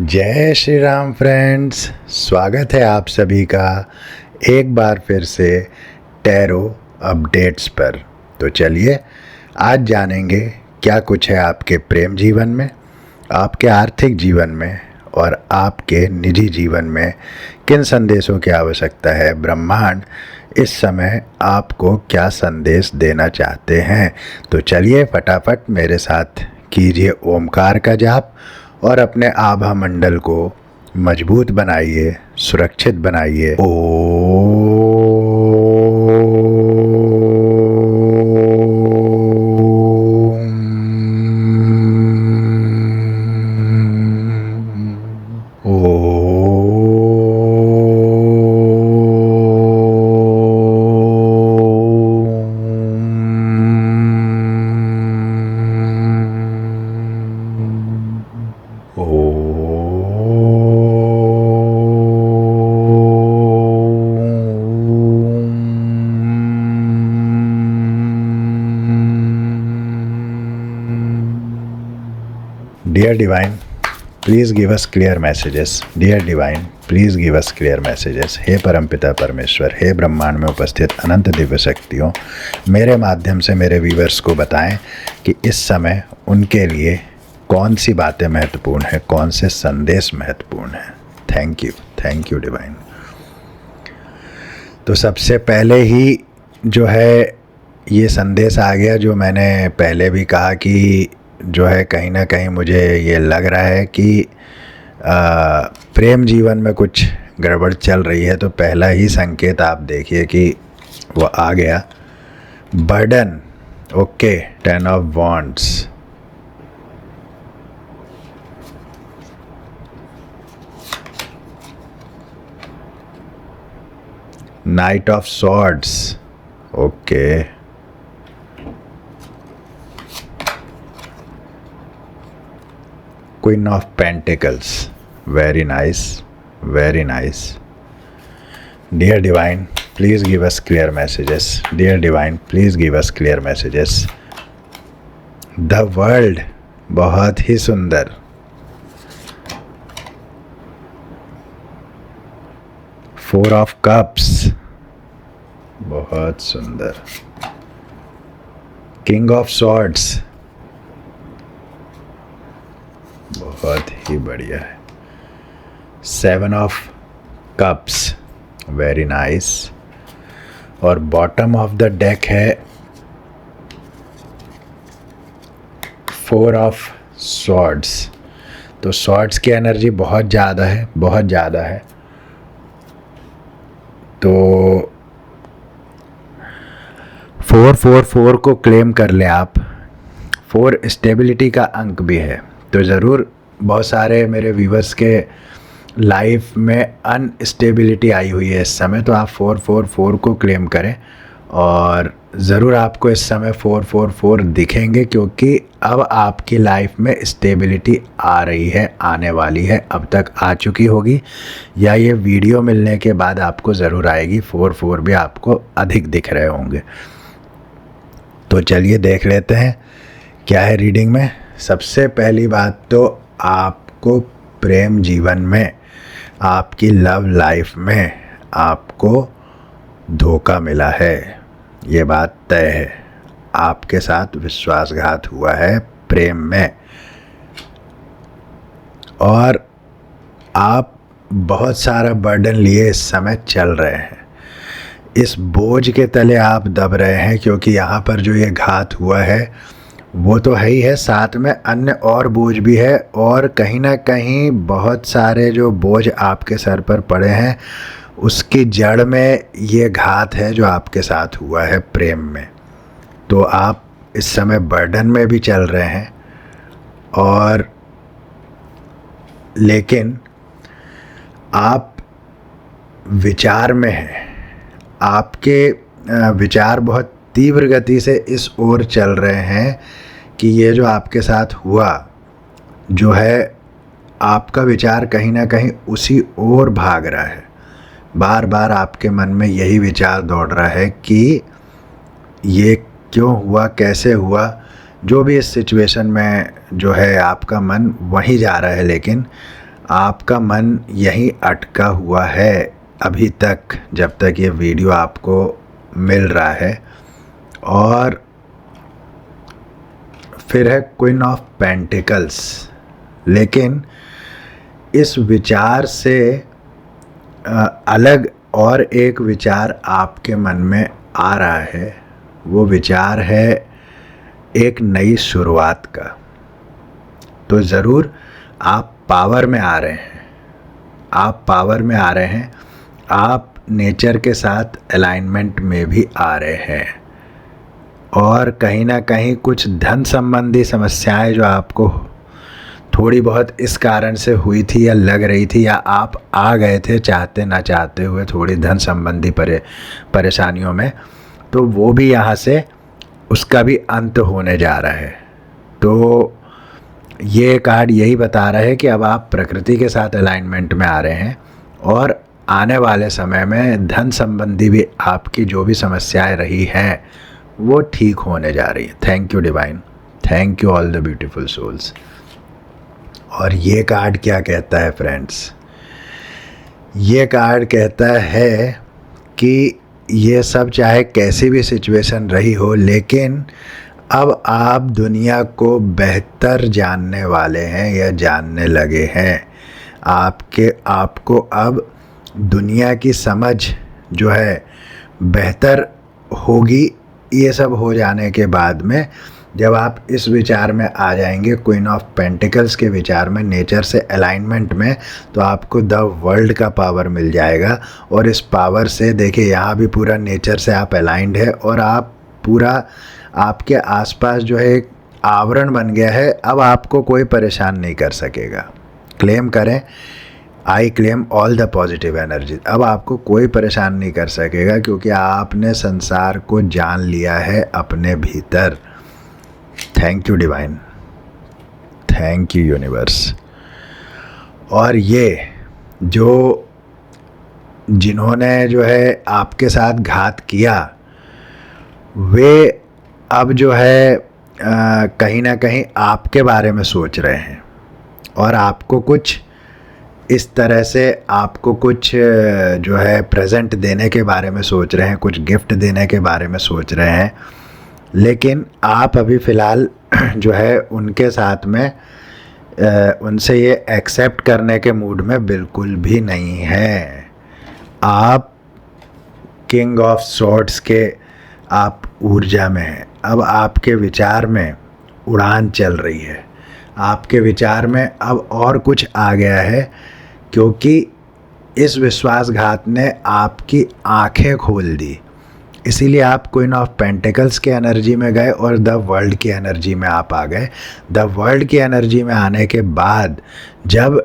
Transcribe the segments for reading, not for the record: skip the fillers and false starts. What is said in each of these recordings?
जय श्री राम फ्रेंड्स, स्वागत है आप सभी का एक बार फिर से टैरो अपडेट्स पर। तो चलिए आज जानेंगे क्या कुछ है आपके प्रेम जीवन में, आपके आर्थिक जीवन में और आपके निजी जीवन में किन संदेशों की आवश्यकता है। ब्रह्मांड इस समय आपको क्या संदेश देना चाहते हैं। तो चलिए फटाफट मेरे साथ कीजिए ओमकार का जाप और अपने आभा मंडल को मजबूत बनाइए, सुरक्षित बनाइए। Dear Divine, please give us clear messages. Dear Divine, please give us clear messages. हे परमपिता परमेश्वर, हे ब्रह्मांड में उपस्थित अनंत दिव्य शक्तियों, मेरे माध्यम से मेरे व्यूअर्स को बताएं कि इस समय उनके लिए कौन सी बातें महत्वपूर्ण है, कौन से संदेश महत्वपूर्ण है। Thank you divine. तो सबसे पहले ही जो है ये संदेश आ गया, जो मैंने पहले भी कहा कि जो है कहीं ना कहीं मुझे ये लग रहा है कि प्रेम जीवन में कुछ गड़बड़ चल रही है। तो पहला ही संकेत आप देखिए कि वो आ गया, burden. Okay, 10 of wands, night of swords, okay, Queen of Pentacles, very nice, very nice. Dear Divine, please give us clear messages. Dear Divine, please give us clear messages. The World, बहुत ही सुंदर। Four of Cups, बहुत सुंदर। King of Swords, बहुत ही बढ़िया है। 7 of cups, very nice. और bottom of the deck है 4 of swords. तो सॉर्ड्स की एनर्जी बहुत ज़्यादा है, बहुत ज़्यादा है। तो 444 को क्लेम कर लें आप। 4 स्टेबिलिटी का अंक भी है। तो ज़रूर बहुत सारे मेरे व्यूवर्स के लाइफ में अनस्टेबिलिटी आई हुई है इस समय, तो आप 444 को क्लेम करें और ज़रूर आपको इस समय 444 दिखेंगे, क्योंकि अब आपकी लाइफ में स्टेबिलिटी आ रही है, आने वाली है। अब तक आ चुकी होगी या ये वीडियो मिलने के बाद आपको ज़रूर आएगी। 44 भी आपको अधिक दिख रहे होंगे। तो चलिए देख लेते हैं क्या है रीडिंग में। सबसे पहली बात तो आपको प्रेम जीवन में, आपकी लव लाइफ में आपको धोखा मिला है, ये बात तय है। आपके साथ विश्वासघात हुआ है प्रेम में और आप बहुत सारा बर्डन लिए इस समय चल रहे हैं। इस बोझ के तले आप दब रहे हैं, क्योंकि यहाँ पर जो ये घात हुआ है वो तो है ही है, साथ में अन्य और बोझ भी है। और कहीं ना कहीं बहुत सारे जो बोझ आपके सर पर पड़े हैं उसकी जड़ में ये घात है जो आपके साथ हुआ है प्रेम में। तो आप इस समय बर्डन में भी चल रहे हैं और लेकिन आप विचार में हैं। आपके विचार बहुत तीव्र गति से इस ओर चल रहे हैं कि ये जो आपके साथ हुआ जो है, आपका विचार कहीं ना कहीं उसी ओर भाग रहा है। बार बार आपके मन में यही विचार दौड़ रहा है कि ये क्यों हुआ, कैसे हुआ। जो भी इस सिचुएशन में जो है आपका मन वहीं जा रहा है, लेकिन आपका मन यहीं अटका हुआ है अभी तक, जब तक ये वीडियो आपको मिल रहा है। और फिर है क्वीन ऑफ पेंटिकल्स। लेकिन इस विचार से अलग और एक विचार आपके मन में आ रहा है। वो विचार है एक नई शुरुआत का। तो ज़रूर आप पावर में आ रहे हैं, आप पावर में आ रहे हैं, आप नेचर के साथ अलाइनमेंट में भी आ रहे हैं। और कहीं ना कहीं कुछ धन संबंधी समस्याएं जो आपको थोड़ी बहुत इस कारण से हुई थी या लग रही थी, या आप आ गए थे चाहते ना चाहते हुए थोड़ी धन संबंधी परेशानियों में, तो वो भी यहाँ से उसका भी अंत होने जा रहा है। तो ये कार्ड यही बता रहा है कि अब आप प्रकृति के साथ अलाइनमेंट में आ रहे हैं और आने वाले समय में धन संबंधी भी आपकी जो भी समस्याएं रही हैं वो ठीक होने जा रही है। Thank you divine, thank you all the beautiful souls. और ये कार्ड क्या कहता है फ्रेंड्स? ये कार्ड कहता है कि ये सब चाहे कैसी भी सिचुएशन रही हो, लेकिन अब आप दुनिया को बेहतर जानने वाले हैं या जानने लगे हैं। आपको अब दुनिया की समझ जो है बेहतर होगी। ये सब हो जाने के बाद में जब आप इस विचार में आ जाएंगे, क्वीन ऑफ पेंटिकल्स के विचार में, नेचर से अलाइनमेंट में, तो आपको द वर्ल्ड का पावर मिल जाएगा। और इस पावर से देखिए यहाँ भी पूरा नेचर से आप अलाइंड है और आप पूरा आपके आसपास जो है एक आवरण बन गया है। अब आपको कोई परेशान नहीं कर सकेगा। क्लेम करें, I claim all the positive energy. अब आपको कोई परेशान नहीं कर सकेगा क्योंकि आपने संसार को जान लिया है अपने भीतर। Thank you divine, thank you universe. और ये जो जिन्होंने जो है आपके साथ घात किया, वे अब जो है कहीं ना कहीं आपके बारे में सोच रहे हैं और आपको कुछ इस तरह से आपको कुछ जो है प्रेजेंट देने के बारे में सोच रहे हैं, कुछ गिफ्ट देने के बारे में सोच रहे हैं। लेकिन आप अभी फ़िलहाल जो है उनके साथ में उनसे ये एक्सेप्ट करने के मूड में बिल्कुल भी नहीं है। आप किंग ऑफ सॉर्ड्स के आप ऊर्जा में हैं। अब आपके विचार में उड़ान चल रही है, आपके विचार में अब और कुछ आ गया है, क्योंकि इस विश्वासघात ने आपकी आंखें खोल दी। इसीलिए आप क्वीन ऑफ पेंटिकल्स के एनर्जी में गए और द वर्ल्ड की एनर्जी में आप आ गए। द वर्ल्ड की एनर्जी में आने के बाद जब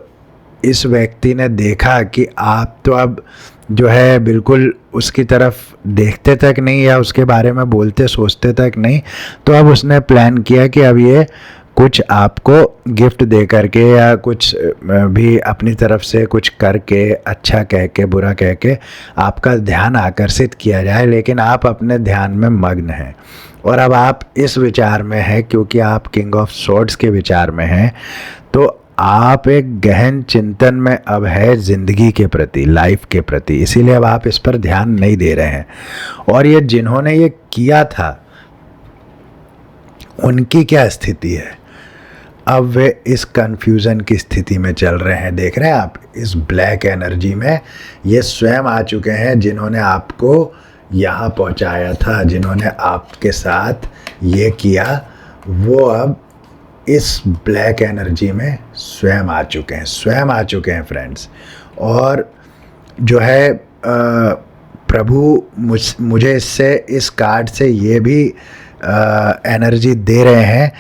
इस व्यक्ति ने देखा कि आप तो अब जो है बिल्कुल उसकी तरफ देखते तक नहीं या उसके बारे में बोलते सोचते तक नहीं, तो अब उसने प्लान किया कि अब ये कुछ आपको गिफ्ट दे करके या कुछ भी अपनी तरफ से कुछ करके, अच्छा कह के बुरा कह के आपका ध्यान आकर्षित किया जाए। लेकिन आप अपने ध्यान में मग्न हैं और अब आप इस विचार में हैं, क्योंकि आप किंग ऑफ सॉर्ड्स के विचार में हैं, तो आप एक गहन चिंतन में अब है ज़िंदगी के प्रति, लाइफ के प्रति। इसीलिए अब आप इस पर ध्यान नहीं दे रहे हैं। और ये जिन्होंने ये किया था उनकी क्या स्थिति है? अब वे इस कन्फ्यूज़न की स्थिति में चल रहे हैं। देख रहे हैं आप, इस ब्लैक एनर्जी में ये स्वयं आ चुके हैं जिन्होंने आपको यहाँ पहुँचाया था, जिन्होंने आपके साथ ये किया, वो अब इस ब्लैक एनर्जी में स्वयं आ चुके हैं, स्वयं आ चुके हैं फ्रेंड्स। और जो है प्रभु मुझे इससे, इस कार्ड से ये भी एनर्जी दे रहे हैं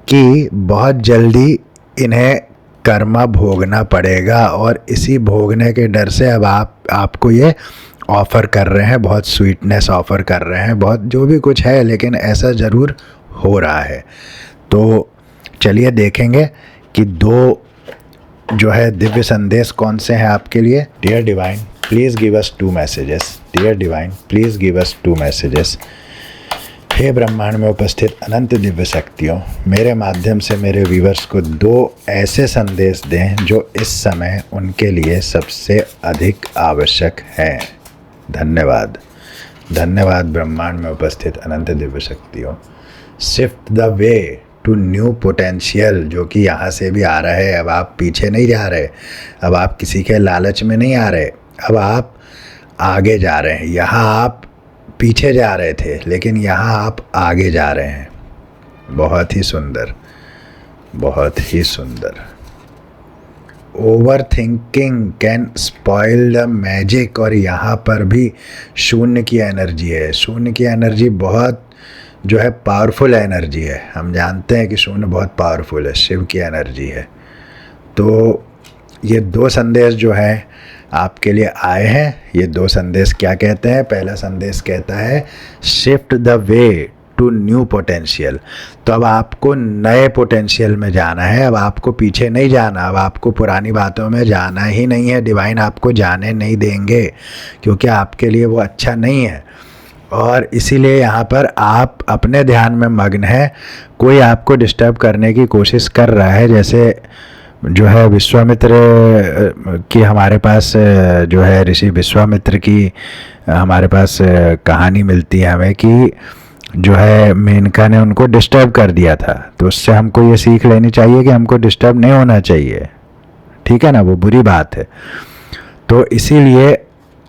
कि बहुत जल्दी इन्हें कर्मा भोगना पड़ेगा। और इसी भोगने के डर से अब आपको ये ऑफ़र कर रहे हैं, बहुत स्वीटनेस ऑफ़र कर रहे हैं, बहुत जो भी कुछ है, लेकिन ऐसा ज़रूर हो रहा है। तो चलिए देखेंगे कि दो जो है दिव्य संदेश कौन से हैं आपके लिए। Dear divine, please give us 2 messages. Dear divine, please give us 2 messages. हे ब्रह्मांड में उपस्थित अनंत दिव्य शक्तियों, मेरे माध्यम से मेरे व्यूवर्स को 2 ऐसे संदेश दें जो इस समय उनके लिए सबसे अधिक आवश्यक हैं। धन्यवाद। धन्यवाद ब्रह्मांड में उपस्थित अनंत दिव्य शक्तियों। Shift the way to new potential, जो कि यहाँ से भी आ रहा है। अब आप पीछे नहीं जा रहे, अब आप किसी के लालच में नहीं आ रहे, अब आप आगे जा रहे हैं। यहाँ आप पीछे जा रहे थे, लेकिन यहाँ आप आगे जा रहे हैं। बहुत ही सुंदर, बहुत ही सुंदर। Over thinking can spoil the magic, और यहाँ पर भी शून्य की एनर्जी है। शून्य की एनर्जी बहुत जो है पावरफुल एनर्जी है। हम जानते हैं कि शून्य बहुत पावरफुल है, शिव की एनर्जी है। तो ये 2 संदेश जो है आपके लिए आए हैं। ये 2 संदेश क्या कहते हैं? पहला संदेश कहता है shift the way to new potential. तो अब आपको नए पोटेंशियल में जाना है, अब आपको पीछे नहीं जाना, अब आपको पुरानी बातों में जाना ही नहीं है। डिवाइन आपको जाने नहीं देंगे, क्योंकि आपके लिए वो अच्छा नहीं है। और इसीलिए यहाँ पर आप अपने ध्यान में मग्न हैं। कोई आपको डिस्टर्ब करने की कोशिश कर रहा है, जैसे जो है विश्वामित्र की हमारे पास जो है ऋषि विश्वामित्र की हमारे पास कहानी मिलती है हमें कि जो है मेनका ने उनको डिस्टर्ब कर दिया था। तो उससे हमको ये सीख लेनी चाहिए कि हमको डिस्टर्ब नहीं होना चाहिए, ठीक है ना? वो बुरी बात है। तो इसीलिए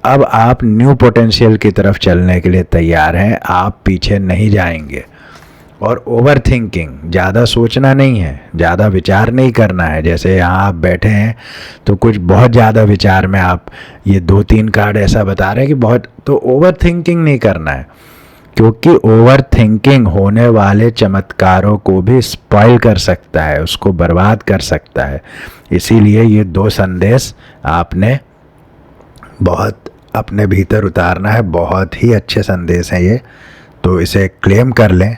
अब आप न्यू पोटेंशियल की तरफ चलने के लिए तैयार हैं, आप पीछे नहीं जाएंगे। और ओवर थिंकिंग, ज़्यादा सोचना नहीं है, ज़्यादा विचार नहीं करना है। जैसे यहाँ आप बैठे हैं तो कुछ बहुत ज़्यादा विचार में आप, ये 2-3 कार्ड ऐसा बता रहे हैं कि बहुत, तो ओवर थिंकिंग नहीं करना है, क्योंकि ओवर थिंकिंग होने वाले चमत्कारों को भी स्पॉइल कर सकता है, उसको बर्बाद कर सकता है। इसीलिए ये 2 संदेश आपने बहुत अपने भीतर उतारना है। बहुत ही अच्छे संदेश हैं ये, तो इसे क्लेम कर लें।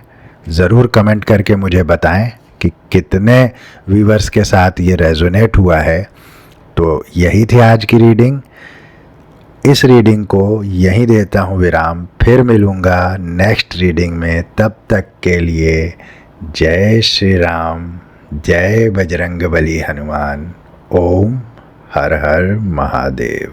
ज़रूर कमेंट करके मुझे बताएं कि कितने व्यूवर्स के साथ ये रेजोनेट हुआ है। तो यही थी आज की रीडिंग। इस रीडिंग को यहीं देता हूँ विराम, फिर मिलूँगा नेक्स्ट रीडिंग में। तब तक के लिए जय श्री राम, जय बजरंगबली हनुमान। ओम हर हर महादेव।